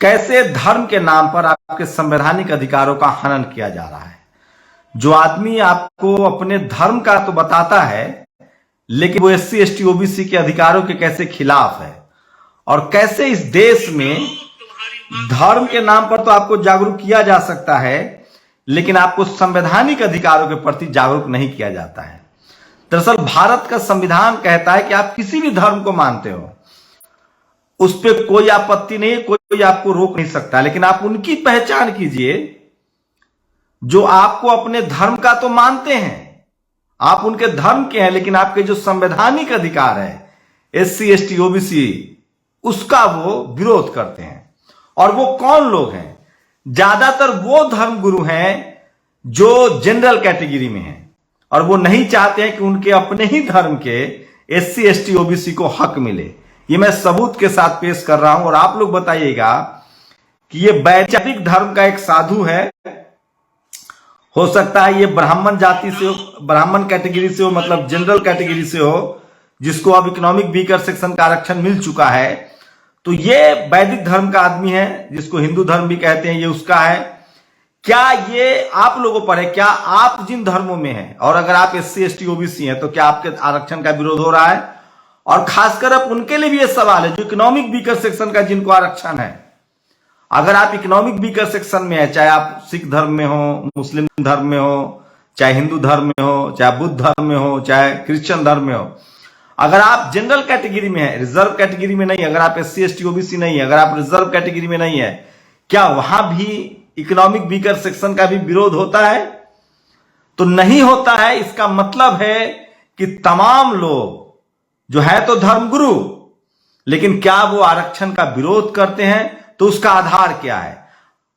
कैसे धर्म के नाम पर आपके संवैधानिक अधिकारों का हनन किया जा रहा है। जो आदमी आपको अपने धर्म का तो बताता है, लेकिन वो SC ST OBC के अधिकारों के कैसे खिलाफ है, और कैसे इस देश में धर्म के नाम पर तो आपको जागरूक किया जा सकता है, लेकिन आपको संवैधानिक अधिकारों के प्रति जागरूक नहीं किया जाता है। दरअसल भारत का संविधान कहता है कि आप किसी भी धर्म को मानते हो, उस पर कोई आपत्ति नहीं है, कोई आपको रोक नहीं सकता, लेकिन आप उनकी पहचान कीजिए जो आपको अपने धर्म का तो मानते हैं, आप उनके धर्म के हैं, लेकिन आपके जो संवैधानिक अधिकार है SC ST OBC उसका वो विरोध करते हैं। और वो कौन लोग हैं? ज्यादातर वो धर्मगुरु हैं जो जनरल कैटेगरी में हैं, और वो नहीं चाहते हैं कि उनके अपने ही धर्म के SC ST OBC को हक मिले। ये मैं सबूत के साथ पेश कर रहा हूं, और आप लोग बताइएगा कि ये वैदिक धर्म का एक साधु है, हो सकता है ये ब्राह्मण जाति से हो, ब्राह्मण कैटेगरी से हो, मतलब जनरल कैटेगरी से हो, जिसको अब इकोनॉमिक वीकर सेक्शन का आरक्षण मिल चुका है। तो ये वैदिक धर्म का आदमी है, जिसको हिंदू धर्म भी कहते हैं, ये उसका है। क्या ये आप लोगों पर है? क्या आप जिन धर्मों में हैं, और अगर आप SC ST OBC हैं, तो क्या आपके आरक्षण का विरोध हो रहा है? और खासकर अब उनके लिए भी ये सवाल है जो इकोनॉमिक वीकर सेक्शन का जिनको आरक्षण है। अगर आप इकोनॉमिक वीकर सेक्शन में है, चाहे आप सिख धर्म में हो, मुस्लिम धर्म में हो, चाहे हिंदू धर्म में हो, चाहे बुद्ध धर्म में हो, चाहे क्रिश्चियन धर्म में हो, अगर आप जनरल कैटेगरी में है, रिजर्व कैटेगरी में नहीं, अगर आप SC ST OBC नहीं है, अगर आप रिजर्व कैटेगरी में नहीं है, क्या वहां भी इकोनॉमिक वीकर सेक्शन का भी विरोध होता है? तो नहीं होता है। इसका मतलब है कि तमाम लोग जो है तो धर्मगुरु, लेकिन क्या वो आरक्षण का विरोध करते हैं? तो उसका आधार क्या है?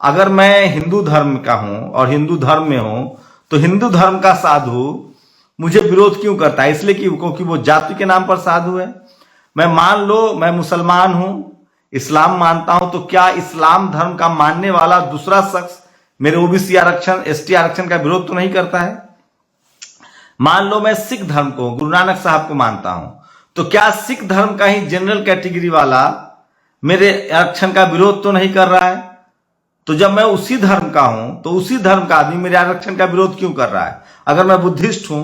अगर मैं हिंदू धर्म का हूं और हिंदू धर्म में हूं, तो हिंदू धर्म का साधु मुझे विरोध क्यों करता है? इसलिए क्योंकि वो जाति के नाम पर साधु है। मैं मान लो मैं मुसलमान हूं, इस्लाम मानता हूं, तो क्या इस्लाम धर्म का मानने वाला दूसरा शख्स मेरे OBC आरक्षण ST आरक्षण का विरोध तो नहीं करता है? मान लो मैं सिख धर्म को, गुरु नानक साहब को मानता हूं, तो क्या सिख धर्म का ही जनरल कैटेगरी वाला मेरे आरक्षण का विरोध तो नहीं कर रहा है? तो जब मैं उसी धर्म का हूं, तो उसी धर्म का आदमी मेरे आरक्षण का विरोध क्यों कर रहा है? अगर मैं बुद्धिस्ट हूं,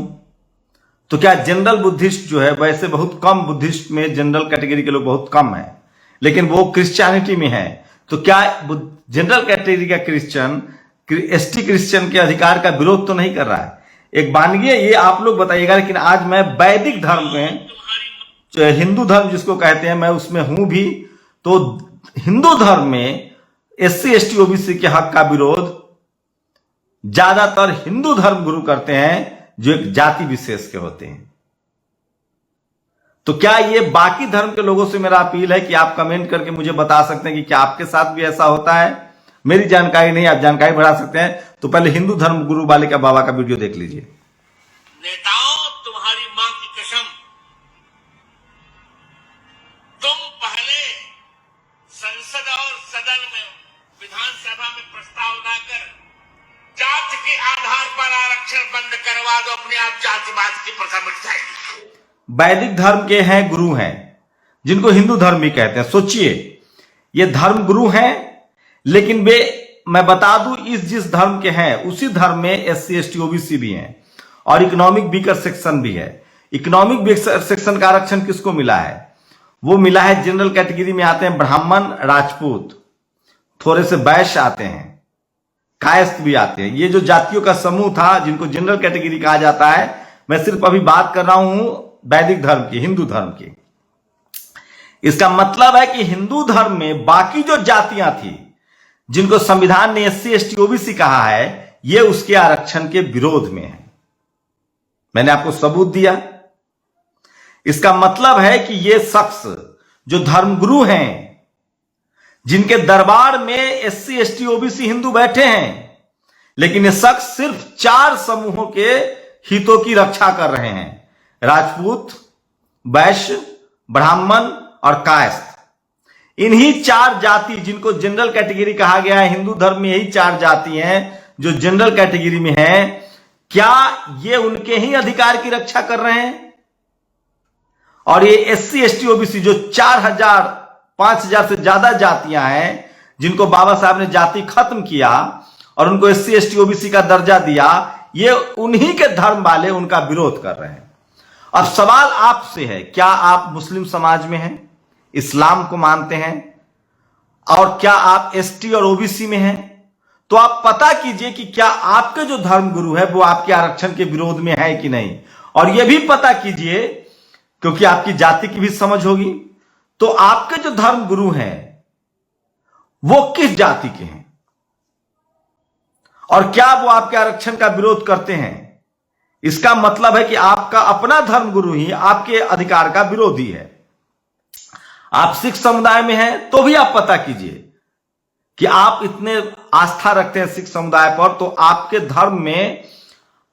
तो क्या जनरल बुद्धिस्ट जो है, वैसे बहुत कम बुद्धिस्ट में जनरल कैटेगरी के लोग बहुत कम है, लेकिन वो क्रिश्चियनिटी में है, तो क्या जनरल कैटेगरी का क्रिश्चियन ST क्रिश्चियन के अधिकार का विरोध तो नहीं कर रहा है? एक मानिए, ये आप लोग बताइएगा। लेकिन आज मैं वैदिक धर्म में, हिंदू धर्म जिसको कहते हैं, मैं उसमें हूं भी, तो हिंदू धर्म में SC ST OBC के हक का विरोध ज्यादातर हिंदू धर्म गुरु करते हैं, जो एक जाति विशेष के होते हैं। तो क्या ये बाकी धर्म के लोगों से मेरा अपील है कि आप कमेंट करके मुझे बता सकते हैं कि क्या आपके साथ भी ऐसा होता है? मेरी जानकारी नहीं, आप जानकारी बढ़ा सकते हैं। तो पहले हिंदू धर्म गुरु वाले का बाबा का वीडियो देख लीजिए। नेताओं, तुम्हारी मां की कसम, तुम पहले संसद और सदन में, विधानसभा में प्रस्ताव लाकर जाति के आधार पर आरक्षण बंद करवा दो, अपने आप जातिवाद की प्रथा मिट जाएगी। वैदिक धर्म के हैं, गुरु हैं, जिनको हिंदू धर्म भी कहते हैं। सोचिए, ये धर्म गुरु हैं, लेकिन वे, मैं बता दूं, जिस धर्म के हैं उसी धर्म में SC ST OBC भी हैं, और इकोनॉमिक वीकर सेक्शन भी है। इकोनॉमिक वीकर सेक्शन का आरक्षण किसको मिला है? वो मिला है जनरल कैटेगरी में आते हैं ब्राह्मण, राजपूत, थोड़े से वैश्य आते हैं, कायस्थ भी आते हैं। ये जो जातियों का समूह था जिनको जनरल कैटेगरी कहा जाता है, मैं सिर्फ अभी बात कर रहा हूं वैदिक धर्म की, हिंदू धर्म की। इसका मतलब है कि हिंदू धर्म में बाकी जो जातियां थी, जिनको संविधान ने SC ST OBC कहा है, ये उसके आरक्षण के विरोध में है। मैंने आपको सबूत दिया। इसका मतलब है कि ये शख्स जो धर्मगुरु हैं, जिनके दरबार में SC ST OBC हिंदू बैठे हैं, लेकिन ये शख्स सिर्फ 4 समूहों के हितों की रक्षा कर रहे हैं: राजपूत, वैश्य, ब्राह्मण और कायस्थ। इन्हीं 4 जाति, जिनको जनरल कैटेगरी कहा गया है, हिंदू धर्म में यही 4 जाति हैं जो जनरल कैटेगरी में हैं। क्या ये उनके ही अधिकार की रक्षा कर रहे हैं? और ये SC ST OBC जो 4000 5000 से ज्यादा जातियां हैं, जिनको बाबा साहब ने जाति खत्म किया और उनको SC ST OBC का दर्जा दिया, ये उन्हीं के धर्म वाले उनका विरोध कर रहे हैं। अब सवाल आपसे है, क्या आप मुस्लिम समाज में हैं, इस्लाम को मानते हैं, और क्या आप ST और OBC में हैं? तो आप पता कीजिए कि क्या आपके जो धर्म गुरु है वो आपके आरक्षण के विरोध में है कि नहीं। और यह भी पता कीजिए, क्योंकि आपकी जाति की भी समझ होगी, तो आपके जो धर्म गुरु हैं वो किस जाति के हैं और क्या वो आपके आरक्षण का विरोध करते हैं। इसका मतलब है कि आपका अपना धर्म गुरु ही आपके अधिकार का विरोधी है। आप सिख समुदाय में हैं तो भी आप पता कीजिए कि आप इतने आस्था रखते हैं सिख समुदाय पर, तो आपके धर्म में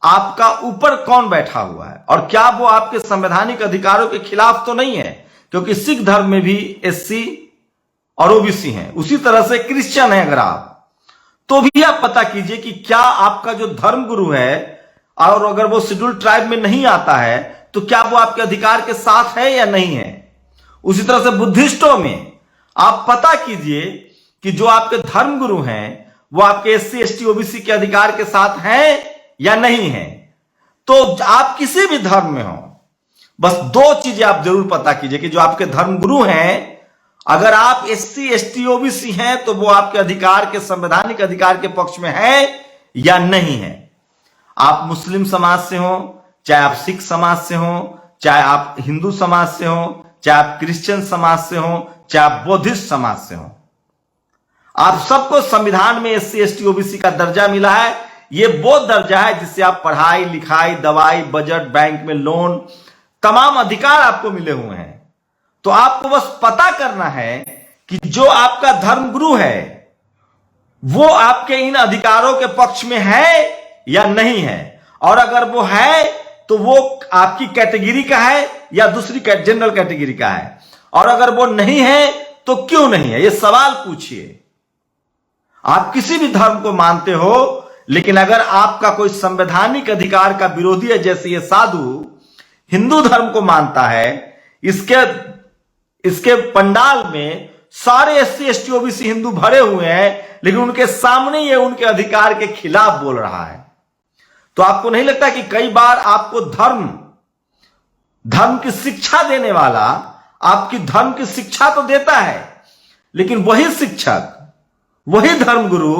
आपका ऊपर कौन बैठा हुआ है और क्या वो आपके संवैधानिक अधिकारों के खिलाफ तो नहीं है, क्योंकि सिख धर्म में भी SC और OBC हैं। उसी तरह से क्रिश्चियन है अगर आप, तो भी आप पता कीजिए कि क्या आपका जो धर्म गुरु है, और अगर वो शेड्यूल ट्राइब में नहीं आता है तो क्या वो आपके अधिकार के साथ है या नहीं है। उसी तरह से बुद्धिस्टों में आप पता कीजिए कि जो आपके धर्म गुरु हैं वो आपके SC ST OBC के अधिकार के साथ हैं या नहीं है। तो आप किसी भी धर्म में हो, बस दो चीजें आप जरूर पता कीजिए कि जो आपके धर्म गुरु हैं, अगर आप SC ST OBC हैं तो वो आपके अधिकार के, संवैधानिक अधिकार के पक्ष में है या नहीं है। आप मुस्लिम समाज से हो, चाहे आप सिख समाज से हो, चाहे आप हिंदू समाज से हो, चाहे आप क्रिश्चियन समाज से हो, चाहे आप बौद्धिस्ट समाज से हो, आप सबको संविधान में SC ST OBC का दर्जा मिला है। ये वो दर्जा है जिससे आप पढ़ाई लिखाई, दवाई, बजट, बैंक में लोन, तमाम अधिकार आपको मिले हुए हैं। तो आपको बस पता करना है कि जो आपका धर्म गुरु है वो आपके इन अधिकारों के पक्ष में है या नहीं है, और अगर वो है तो वो आपकी कैटेगरी का है या दूसरी जनरल कैटेगरी का है, और अगर वो नहीं है तो क्यों नहीं है, ये सवाल पूछिए। आप किसी भी धर्म को मानते हो, लेकिन अगर आपका कोई संवैधानिक अधिकार का विरोधी है, जैसे ये साधु हिंदू धर्म को मानता है, इसके पंडाल में सारे SC ST OBC हिंदू भरे हुए हैं, लेकिन उनके सामने ये उनके अधिकार के खिलाफ बोल रहा है। तो आपको नहीं लगता कि कई बार आपको धर्म की शिक्षा देने वाला आपकी धर्म की शिक्षा तो देता है, लेकिन वही शिक्षक, वही धर्मगुरु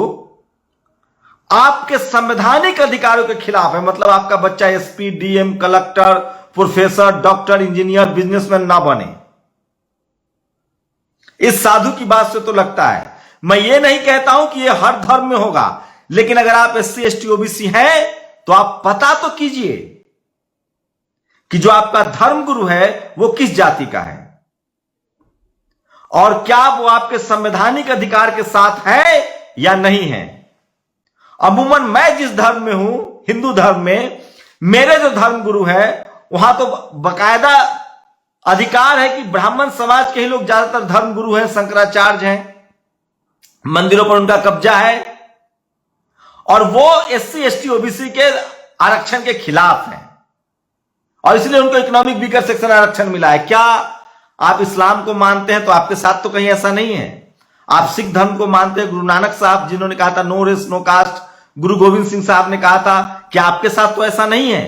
आपके संवैधानिक अधिकारों के खिलाफ है। मतलब आपका बच्चा SP, DM, collector, professor, doctor, engineer, businessman ना बने। इस साधु की बात से तो लगता है। मैं ये नहीं कहता हूं कि ये हर धर्म में होगा, लेकिन अगर आप SC ST OBC हैं तो आप पता तो कीजिए कि जो आपका धर्म गुरु है वो किस जाति का है और क्या वो आपके संवैधानिक अधिकार के साथ है या नहीं है। अमूमन मैं जिस धर्म में हूं, हिंदू धर्म में, मेरे जो धर्म गुरु है वहां तो बकायदा अधिकार है कि ब्राह्मण समाज के ही लोग ज्यादातर धर्म गुरु हैं, शंकराचार्य हैं, मंदिरों पर उनका कब्जा है और वो SC ST OBC के आरक्षण के खिलाफ हैं और इसलिए उनको इकोनॉमिक वीकर सेक्शन आरक्षण मिला है। क्या आप इस्लाम को मानते हैं तो आपके साथ तो कहीं ऐसा नहीं है। आप सिख धर्म को मानते हैं, गुरु नानक साहब जिन्होंने कहा था नो रेस नो कास्ट, गुरु गोविंद सिंह साहब ने कहा था, क्या आपके साथ तो ऐसा नहीं है।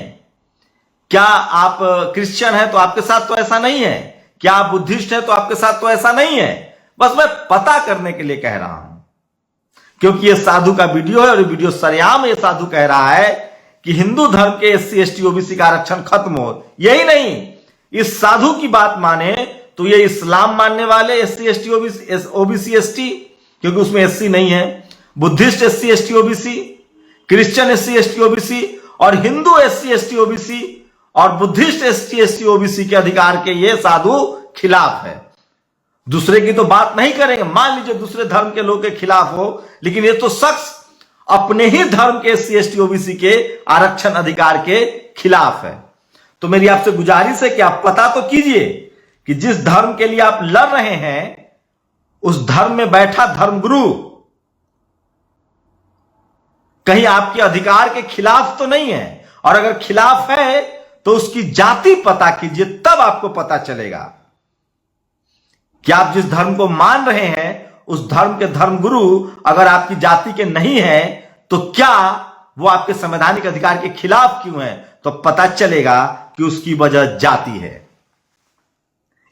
क्या आप क्रिश्चियन हैं तो आपके साथ तो ऐसा नहीं है। क्या आप बुद्धिस्ट हैं तो आपके साथ तो ऐसा नहीं है। बस मैं पता करने के लिए कह रहा हूं, क्योंकि ये साधु का वीडियो है और वीडियो सरेआम ये साधु कह रहा है कि हिंदू धर्म के SC ST OBC का आरक्षण खत्म हो। यही नहीं, इस साधु की बात माने तो ये इस्लाम मानने वाले SC ST OBC ST, क्योंकि उसमें SC नहीं है, Buddhist SC ST OBC, Christian SC ST OBC और हिंदू SC ST OBC और बुद्धिस्ट SC ST OBC के अधिकार के ये साधु खिलाफ है। दूसरे की तो बात नहीं करेंगे, मान लीजिए दूसरे धर्म के लोग के खिलाफ हो, लेकिन ये तो शख्स अपने ही धर्म के SC ST OBC के आरक्षण अधिकार के खिलाफ है। तो मेरी आपसे गुजारिश है कि आप पता तो कीजिए कि जिस धर्म के लिए आप लड़ रहे हैं उस धर्म में बैठा धर्मगुरु कहीं आपके अधिकार के खिलाफ तो नहीं है, और अगर खिलाफ है तो उसकी जाति पता कीजिए, तब आपको पता चलेगा कि आप जिस धर्म को मान रहे हैं उस धर्म के धर्मगुरु अगर आपकी जाति के नहीं है तो क्या वो आपके संवैधानिक अधिकार के खिलाफ क्यों है? तो पता चलेगा कि उसकी वजह जाति है।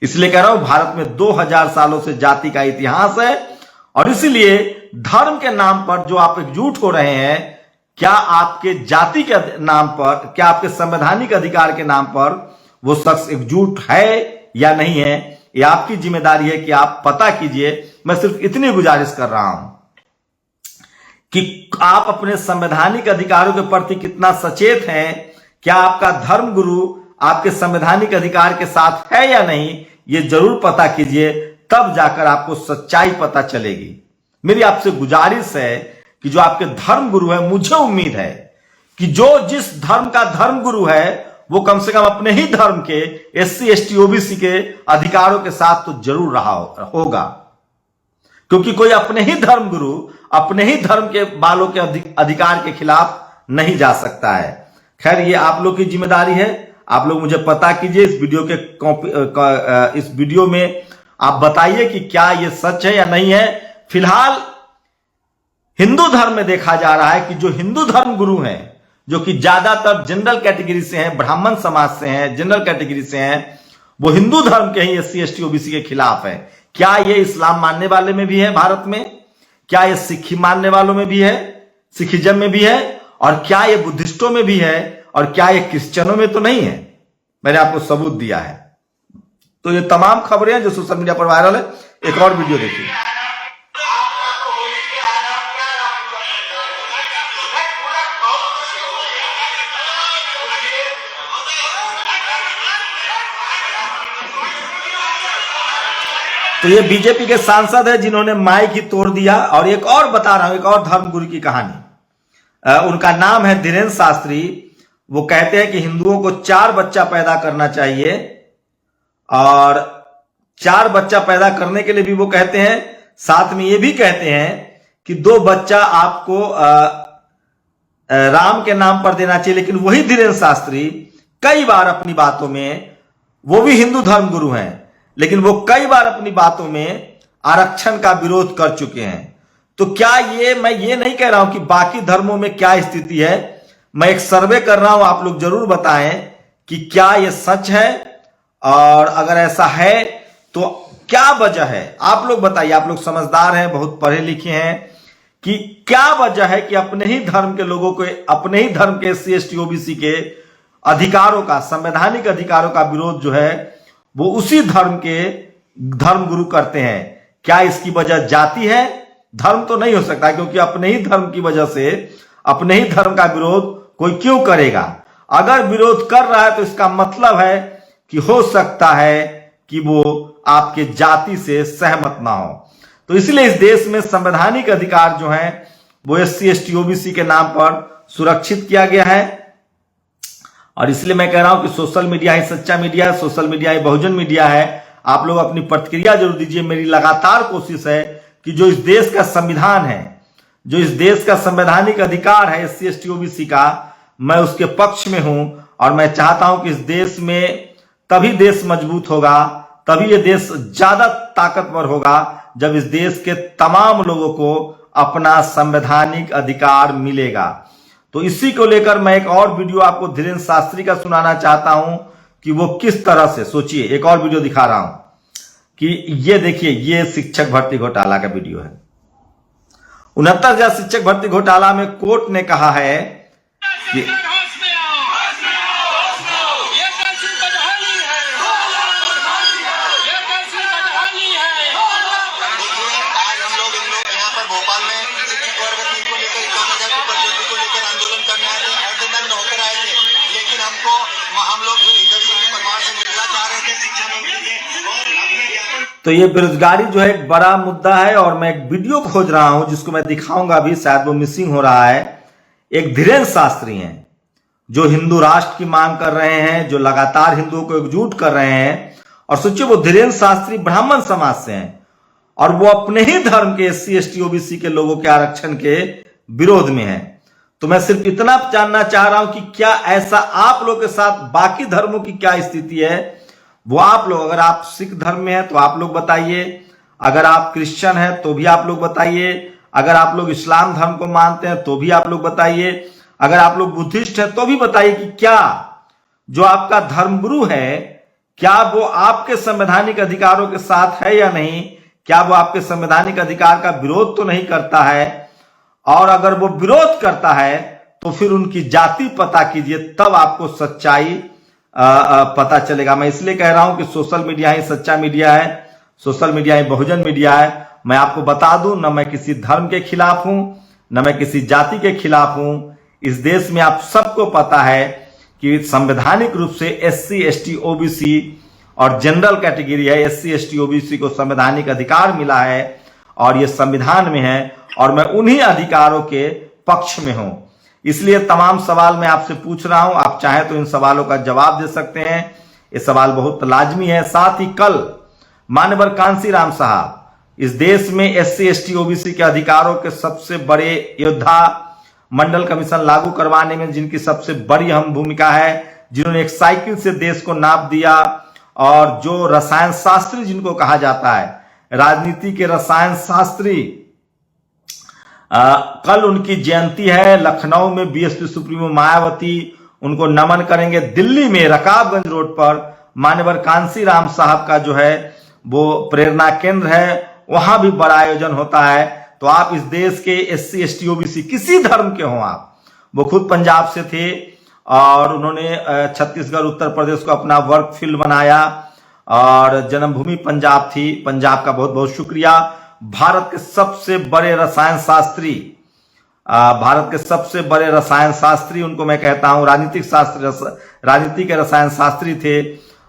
इसलिए कह रहा हूं, भारत में 2000 सालों से जाति का इतिहास है और इसलिए धर्म के नाम पर जो आप एकजुट हो रहे हैं, क्या आपके जाति के नाम पर, क्या आपके संवैधानिक अधिकार के नाम पर वो शख्स एकजुट है या नहीं है, ये आपकी जिम्मेदारी है कि आप पता कीजिए। मैं सिर्फ इतनी गुजारिश कर रहा हूं कि आप अपने संवैधानिक अधिकारों के प्रति कितना सचेत हैं, क्या आपका धर्म गुरु आपके संवैधानिक अधिकार के साथ है या नहीं, ये जरूर पता कीजिए, तब जाकर आपको सच्चाई पता चलेगी। मेरी आपसे गुजारिश है कि जो आपके धर्म गुरु है, मुझे उम्मीद है कि जो जिस धर्म का धर्म गुरु है वो कम से कम अपने ही धर्म के SC ST OBC के अधिकारों के साथ तो जरूर रहा होगा, क्योंकि कोई अपने ही धर्म गुरु अपने ही धर्म के बालों के अधिकार के खिलाफ नहीं जा सकता है। खैर, ये आप लोग की जिम्मेदारी है। आप लोग मुझे पता कीजिए, इस वीडियो में आप बताइए कि क्या ये सच है या नहीं है। फिलहाल हिंदू धर्म में देखा जा रहा है कि जो हिंदू धर्म गुरु हैं, जो कि ज्यादातर जनरल कैटेगरी से हैं, ब्राह्मण समाज से हैं, जनरल कैटेगरी से हैं, वो हिंदू धर्म के ही SC ST OBC के खिलाफ है। क्या ये इस्लाम मानने वाले में भी है भारत में? क्या ये सिखी मानने वालों में भी है, सिखिज्म में भी है? और क्या ये बुद्धिस्टों में भी है? और क्या ये क्रिश्चियनों में तो नहीं है? मैंने आपको सबूत दिया है। तो ये तमाम खबरें हैं जो सोशल मीडिया पर वायरल है। एक और वीडियो देखिए। तो ये बीजेपी के सांसद है जिन्होंने माइक ही तोड़ दिया। और एक और बता रहा हूं, एक और धर्मगुरु की कहानी। उनका नाम है धीरेन्द्र शास्त्री। वो कहते हैं कि हिंदुओं को 4 बच्चा पैदा करना चाहिए और 4 बच्चा पैदा करने के लिए भी वो कहते हैं, साथ में ये भी कहते हैं कि 2 बच्चा आपको राम के नाम पर देना चाहिए। लेकिन वही धीरेन्द्र शास्त्री कई बार अपनी बातों में, वो भी हिंदू धर्मगुरु हैं, लेकिन वो कई बार अपनी बातों में आरक्षण का विरोध कर चुके हैं। तो क्या ये, मैं ये नहीं कह रहा हूं कि बाकी धर्मों में क्या स्थिति है, मैं एक सर्वे कर रहा हूं, आप लोग जरूर बताएं कि क्या ये सच है, और अगर ऐसा है तो क्या वजह है। आप लोग बताइए, आप लोग समझदार हैं, बहुत पढ़े लिखे हैं, कि क्या वजह है कि अपने ही धर्म के लोगों को, अपने ही धर्म के SC ST OBC के अधिकारों का, संवैधानिक अधिकारों का विरोध जो है वो उसी धर्म के धर्मगुरु करते हैं। क्या इसकी वजह जाति है? धर्म तो नहीं हो सकता, क्योंकि अपने ही धर्म की वजह से अपने ही धर्म का विरोध कोई क्यों करेगा? अगर विरोध कर रहा है तो इसका मतलब है कि हो सकता है कि वो आपके जाति से सहमत ना हो। तो इसलिए इस देश में संवैधानिक अधिकार जो है वो SC ST OBC के नाम पर सुरक्षित किया गया है। और इसलिए मैं कह रहा हूं कि सोशल मीडिया ही सच्चा मीडिया है, सोशल मीडिया ही बहुजन मीडिया है। आप लोग अपनी प्रतिक्रिया जरूर दीजिए। मेरी लगातार कोशिश है कि जो इस देश का संविधान है, जो इस देश का संवैधानिक अधिकार है SC ST OBC का, मैं उसके पक्ष में हूं। और मैं चाहता हूं कि इस देश में तभी देश मजबूत होगा, तभी ये देश ज्यादा ताकतवर होगा, जब इस देश के तमाम लोगों को अपना संवैधानिक अधिकार मिलेगा। तो इसी को लेकर मैं एक और वीडियो आपको धीरेन्द्र शास्त्री का सुनाना चाहता हूं कि वो किस तरह से, सोचिए, एक और वीडियो दिखा रहा हूं कि ये देखिए, ये शिक्षक भर्ती घोटाला का वीडियो है। 69,000 शिक्षक भर्ती घोटाला में कोर्ट ने कहा है कि तो ये बेरोजगारी जो है एक बड़ा मुद्दा है। और मैं एक वीडियो खोज रहा हूं जिसको मैं दिखाऊंगा भी, शायद वो मिसिंग हो रहा है। एक धीरेन्द्र शास्त्री हैं जो हिंदू राष्ट्र की मांग कर रहे हैं, जो लगातार हिंदुओं को एकजुट कर रहे हैं। और सोचिए, वो धीरेन्द्र शास्त्री ब्राह्मण समाज से हैं और वो अपने ही धर्म के SC ST OBC के लोगों के आरक्षण के विरोध में है। तो मैं सिर्फ इतना जानना चाह रहा हूं कि क्या ऐसा आप लोग के साथ बाकी धर्मों की क्या स्थिति है, वो आप लोग, अगर आप सिख धर्म में हैं तो आप लोग बताइए, अगर आप क्रिश्चियन हैं तो भी आप लोग बताइए, अगर आप लोग इस्लाम धर्म को मानते हैं तो भी आप लोग बताइए, अगर आप लोग बुद्धिस्ट हैं तो भी बताइए कि क्या जो आपका धर्मगुरु है, क्या वो आपके संवैधानिक अधिकारों के साथ है या नहीं, क्या वो आपके संवैधानिक अधिकार का विरोध तो नहीं करता है, और अगर वो विरोध करता है तो फिर उनकी जाति पता कीजिए, तब आपको सच्चाई पता चलेगा। मैं इसलिए कह रहा हूं कि सोशल मीडिया ही सच्चा मीडिया है, सोशल मीडिया ही बहुजन मीडिया है। मैं आपको बता दूं, न मैं किसी धर्म के खिलाफ हूं, न मैं किसी जाति के खिलाफ हूं। इस देश में आप सबको पता है कि संवैधानिक रूप से SC ST OBC और जनरल कैटेगरी है, SC ST OBC को संवैधानिक अधिकार मिला है और ये संविधान में है, और मैं उन्हीं अधिकारों के पक्ष में हूं। इसलिए तमाम सवाल मैं आपसे पूछ रहा हूं, आप चाहें तो इन सवालों का जवाब दे सकते हैं। ये सवाल बहुत लाजमी है। साथ ही कल माननीय कांसीराम साहब इस देश में SC ST OBC के अधिकारों के सबसे बड़े योद्धा, मंडल कमीशन लागू करवाने में जिनकी सबसे बड़ी अहम भूमिका है, जिन्होंने एक साइकिल से देश को नाप दिया, और जो रसायन शास्त्री जिनको कहा जाता है, राजनीति के रसायन शास्त्री, कल उनकी जयंती है। लखनऊ में BSP सुप्रीमो मायावती उनको नमन करेंगे। दिल्ली में रकाबगंज रोड पर माननीय कांसीराम साहब का जो है वो प्रेरणा केंद्र है, वहां भी बड़ा आयोजन होता है। तो आप इस देश के SC ST OBC किसी धर्म के हों, आप, वो खुद पंजाब से थे और उन्होंने छत्तीसगढ़ उत्तर प्रदेश को अपना वर्क फील्ड बनाया और जन्मभूमि पंजाब थी। पंजाब का बहुत बहुत शुक्रिया। भारत के सबसे बड़े रसायन शास्त्री, भारत के सबसे बड़े रसायन शास्त्री उनको मैं कहता हूं, राजनीति के रसायन शास्त्री थे,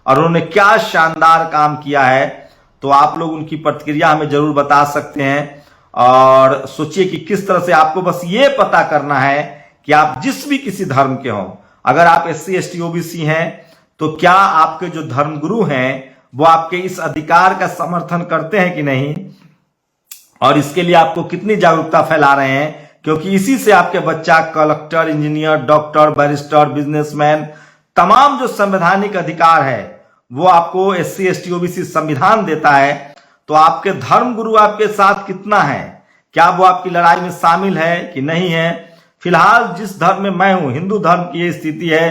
और उन्होंने क्या शानदार काम किया है। तो आप लोग उनकी प्रतिक्रिया हमें जरूर बता सकते हैं। और सोचिए कि किस तरह से आपको बस ये पता करना है कि आप जिस भी किसी धर्म के हों, अगर आप SC ST OBC हैं तो क्या आपके जो धर्मगुरु हैं वो आपके इस अधिकार का समर्थन करते हैं कि नहीं, और इसके लिए आपको कितनी जागरूकता फैला रहे हैं, क्योंकि इसी से आपके बच्चा collector, engineer, doctor, barrister, businessman, तमाम जो संवैधानिक अधिकार है वो आपको SC ST OBC संविधान देता है। तो आपके धर्मगुरु आपके साथ कितना है, क्या वो आपकी लड़ाई में शामिल है कि नहीं है। फिलहाल जिस धर्म में मैं हूं, हिंदू धर्म की ये स्थिति है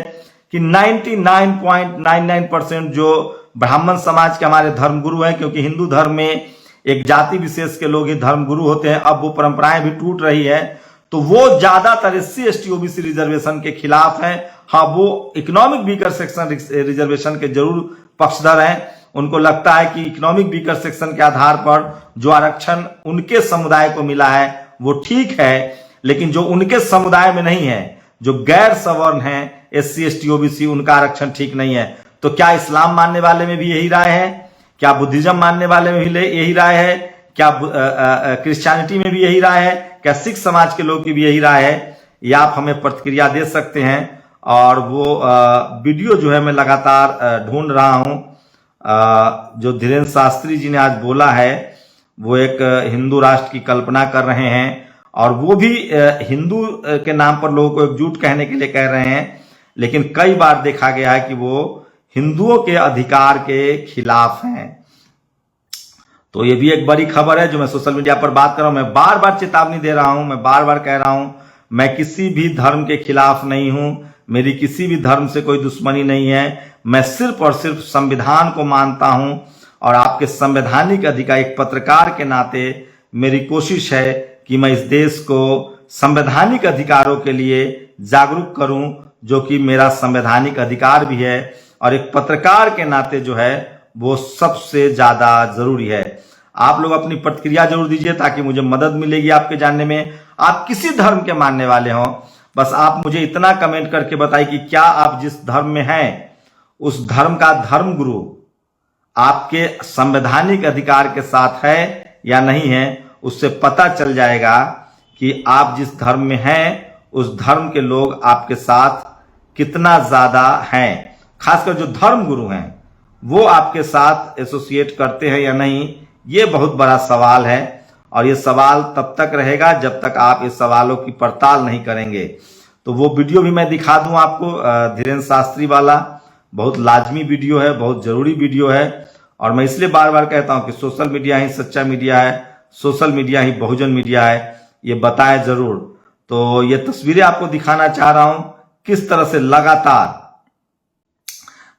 कि 99.99% जो ब्राह्मण समाज के हमारे धर्मगुरु हैं, क्योंकि हिंदू धर्म में एक जाति विशेष के लोग ही धर्मगुरु होते हैं, अब वो परंपराएं भी टूट रही है, तो वो ज्यादातर SC ST OBC रिजर्वेशन के खिलाफ हैं। हाँ, वो इकोनॉमिक वीकर सेक्शन रिजर्वेशन के जरूर पक्षधर हैं। उनको लगता है कि इकोनॉमिक वीकर सेक्शन के आधार पर जो आरक्षण उनके समुदाय को मिला है वो ठीक है, लेकिन जो उनके समुदाय में नहीं है, जो गैर सवर्ण है SC ST OBC, उनका आरक्षण ठीक नहीं है। तो क्या इस्लाम मानने वाले में भी यही राय है? क्या बुद्धिज्म मानने वाले में भी यही राय है? क्या क्रिश्चियनिटी में भी यही राय है? क्या सिख समाज के लोग की भी यही राय है? या आप हमें प्रतिक्रिया दे सकते हैं। और वो वीडियो जो है मैं लगातार ढूंढ रहा हूं, जो धीरेन्द्र शास्त्री जी ने आज बोला है, वो एक हिंदू राष्ट्र की कल्पना कर रहे हैं, और वो भी हिंदू के नाम पर लोगों को एकजुट कहने के लिए कह रहे हैं, लेकिन कई बार देखा गया है कि वो हिंदुओं के अधिकार के खिलाफ हैं। तो ये भी एक बड़ी खबर है जो मैं सोशल मीडिया पर बात कर रहा हूं। मैं बार बार चेतावनी दे रहा हूं, मैं बार बार कह रहा हूं, मैं किसी भी धर्म के खिलाफ नहीं हूं, मेरी किसी भी धर्म से कोई दुश्मनी नहीं है। मैं सिर्फ और सिर्फ संविधान को मानता हूं, और आपके संवैधानिक अधिकार, एक पत्रकार के नाते मेरी कोशिश है कि मैं इस देश को संवैधानिक अधिकारों के लिए जागरूक करूं, जो कि मेरा संवैधानिक अधिकार भी है, और एक पत्रकार के नाते जो है वो सबसे ज्यादा जरूरी है। आप लोग अपनी प्रतिक्रिया जरूर दीजिए ताकि मुझे मदद मिलेगी आपके जानने में। आप किसी धर्म के मानने वाले हों, बस आप मुझे इतना कमेंट करके बताइए कि क्या आप जिस धर्म में हैं उस धर्म का धर्मगुरु आपके संवैधानिक अधिकार के साथ है या नहीं है। उससे पता चल जाएगा कि आप जिस धर्म में हैं उस धर्म के लोग आपके साथ कितना ज्यादा हैं। खासकर जो धर्मगुरु हैं वो आपके साथ एसोसिएट करते हैं या नहीं, ये बहुत बड़ा सवाल है, और ये सवाल तब तक रहेगा जब तक आप इस सवालों की पड़ताल नहीं करेंगे। तो वो वीडियो भी मैं दिखा दूं आपको, धीरेन्द्र शास्त्री वाला, बहुत लाजमी वीडियो है, बहुत जरूरी वीडियो है, और मैं इसलिए बार बार कहता हूं कि सोशल मीडिया ही सच्चा मीडिया है, सोशल मीडिया ही बहुजन मीडिया है, ये बताएं जरूर। तो ये तस्वीरें आपको दिखाना चाह रहा हूं किस तरह से लगातार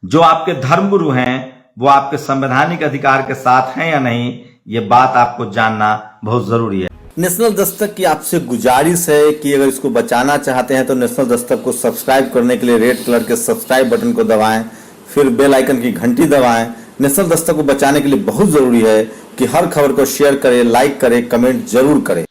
जो आपके धर्मगुरु हैं वो आपके संवैधानिक अधिकार के साथ हैं या नहीं, ये बात आपको जानना बहुत जरूरी है। नेशनल दस्तक की आपसे गुजारिश है कि अगर इसको बचाना चाहते हैं तो नेशनल दस्तक को सब्सक्राइब करने के लिए रेड कलर के सब्सक्राइब बटन को दबाएं, फिर बेल आइकन की घंटी दबाएं। नेशनल दस्तक को बचाने के लिए बहुत जरूरी है कि हर खबर को शेयर करें, लाइक करें, कमेंट जरूर करें।